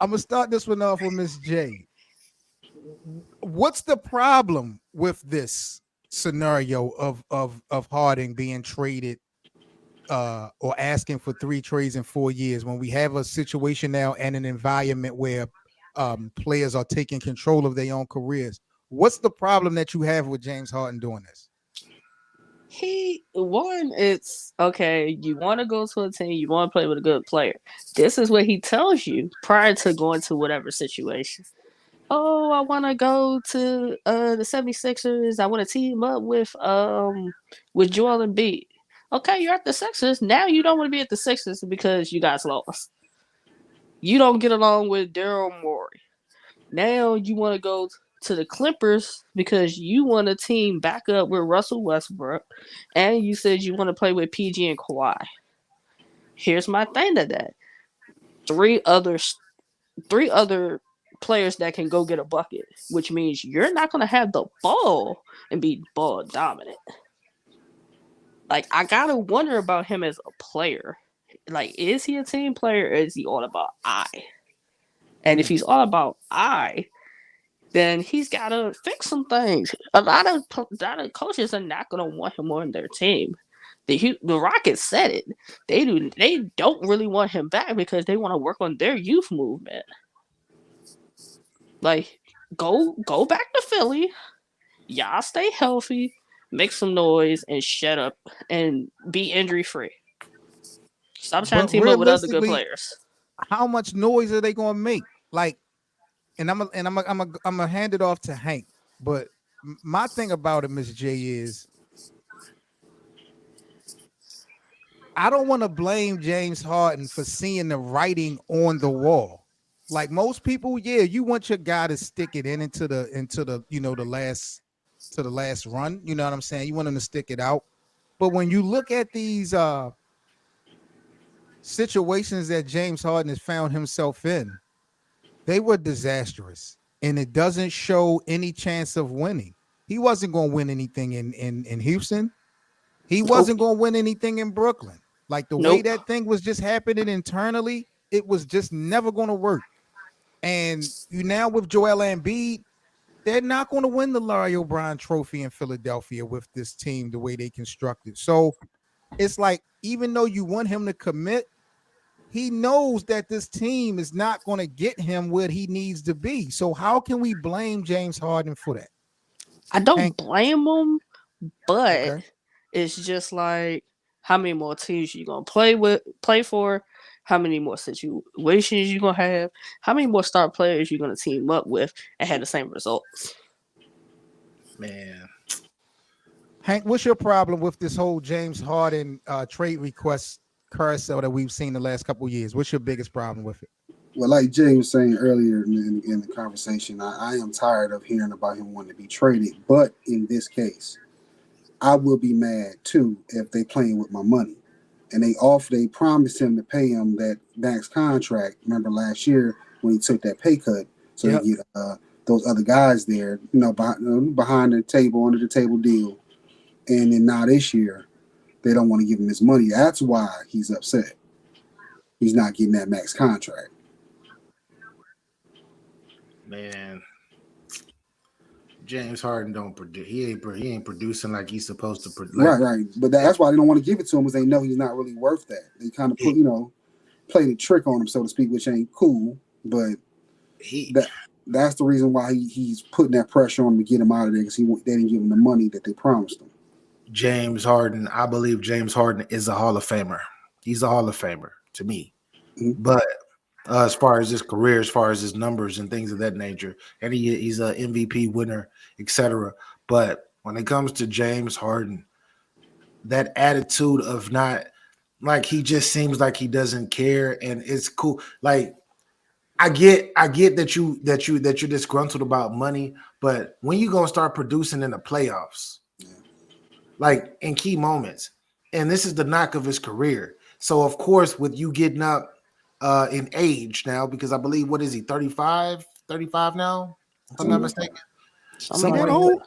I'm gonna start this one off with Miss J. What's the problem with this scenario of Harding being traded or asking for 3 trades in 4 years when we have a situation now and an environment where players are taking control of their own careers? What's the problem that you have with James Harden doing this? It's okay. You want to go to a team, you want to play with a good player. This is what he tells you prior to going to whatever situation. Oh, I want to go to the 76ers. I want to team up with Joel Embiid. Okay, you're at the Sixers. Now you don't want to be at the Sixers because you guys lost. You don't get along with Daryl Morey. Now you want to go to the Clippers because you want to team back up with Russell Westbrook, and you said you want to play with PG and Kawhi. Here's my thing to that: three other three other players that can go get a bucket, which means you're not going to have the ball and be ball dominant. Like, I gotta wonder about him as a player. Like, is he a team player or is he all about I? And if he's all about I, then he's got to fix some things. A lot of coaches are not going to want him on their team. The Rockets said it. They don't really want him back because they want to work on their youth movement. Like, go back to Philly. Y'all stay healthy, make some noise, and shut up and be injury free. Stop trying But to team up with other good realistically, players. how much noise are they going to make? Like, and I'm gonna hand it off to Hank. But my thing about it, Miss J, is I don't want to blame James Harden for seeing the writing on the wall. Like most people, yeah, you want your guy to stick it into the the last run. You know what I'm saying? You want him to stick it out. But when you look at these situations that James Harden has found himself in, they were disastrous. And it doesn't show any chance of winning. He wasn't going to win anything in Houston. He Nope. wasn't going to win anything in Brooklyn. Like the way Nope. that thing was just happening internally, it was just never going to work. And you now with Joel Embiid, they're not going to win the Larry O'Brien Trophy in Philadelphia with this team the way they constructed. So it's like even though you want him to commit, he knows that this team is not going to get him where he needs to be. So how can we blame James Harden for that? I don't Hank, blame him, but okay. it's just like how many more teams you gonna play for, how many more situations you gonna have, how many more star players you gonna team up with and have the same results. Man, Hank, what's your problem with this whole James Harden trade request carousel that we've seen the last couple of years? What's your biggest problem with it? Well, like Jay was saying earlier in the conversation, I am tired of hearing about him wanting to be traded. But in this case, I will be mad too if they playing with my money. And they promised him to pay him that max contract. Remember last year when he took that pay cut, so they Yep. get those other guys there, behind the table, under the table deal. And then now this year, they don't want to give him his money. That's why he's upset. He's not getting that max contract. man, James Harden don't produce. He ain't producing like he's supposed to. Right, right. But that's why they don't want to give it to him, because they know he's not really worth that. They kind of play the trick on him, so to speak, which ain't cool. But he that's the reason why he's putting that pressure on him to get him out of there, because they didn't give him the money that they promised him. James Harden. I believe James Harden is a Hall of Famer. He's a Hall of Famer to me. Mm-hmm. But as far as his career, as far as his numbers and things of that nature, and he's an MVP winner, etc. But when it comes to James Harden, that attitude of not like he just seems like he doesn't care, and it's cool. Like I get that you're disgruntled about money, but when you gonna start producing in the playoffs, like in key moments, and this is the knock of his career. So of course, with you getting up in age now, because I believe what is he 35 now, if I'm not Something like mistaken. Something He like that Somewhere, that. old?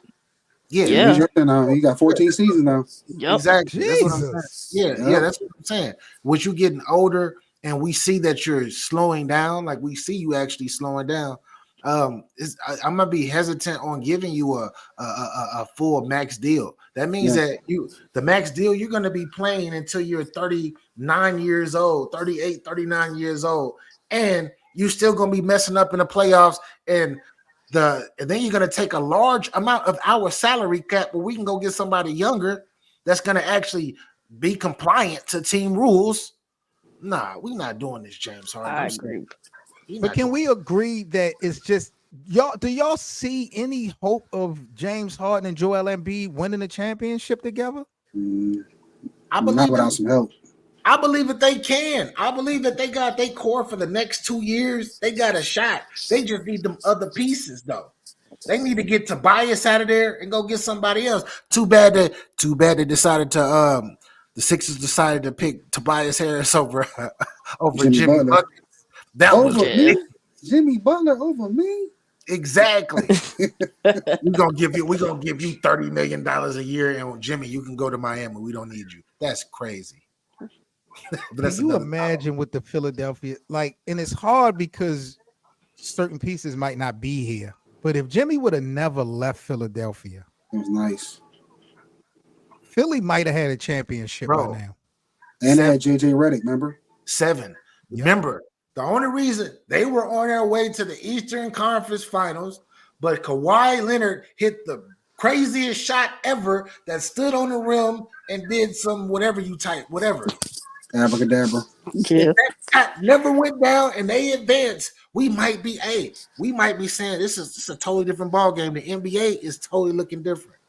yeah, that. Yeah, he's Yeah. right there now. He got 14 seasons now. Yep. exactly. That's what I'm saying. Jesus. Yeah, Yeah. that's what I'm saying. With you getting older and we see that you're slowing down, like we see you actually slowing down, I'm gonna be hesitant on giving you a full max deal. That means Yeah. that the max deal, you're gonna be playing until you're 39 years old, 38, 39 years old, and you're still gonna be messing up in the playoffs, and then you're gonna take a large amount of our salary cap, but we can go get somebody younger that's gonna actually be compliant to team rules. Nah, we're not doing this, James Harden. I I'm sorry. agree. We're But not can doing we agree that it's just y'all? Do y'all see any hope of James Harden and Joel Embiid winning the championship together? I Not believe without some help. I believe that they can. I believe that they got their core for the next 2 years. They got a shot. They just need them other pieces, though. They need to get Tobias out of there and go get somebody else. Too bad they decided to the Sixers decided to pick Tobias Harris over Jimmy Jimmy Butler Buckets. That was over Yeah. me. Jimmy Butler over me. exactly. We're gonna give you $30 million a year, and Jimmy, you can go to Miami. We don't need you. That's crazy. But Can that's you another. imagine with the Philadelphia and it's hard because certain pieces might not be here. But if Jimmy would have never left Philadelphia, It was nice. Philly might have had a championship by Bro. now. And they had JJ Redick, remember? 7. Yep. Remember, the only reason they were on their way to the Eastern Conference Finals, but Kawhi Leonard hit the craziest shot ever that stood on the rim and did some whatever you type, whatever. Abracadabra. If Yeah. that shot never went down and they advanced, we might be saying this is a totally different ball game. The NBA is totally looking different.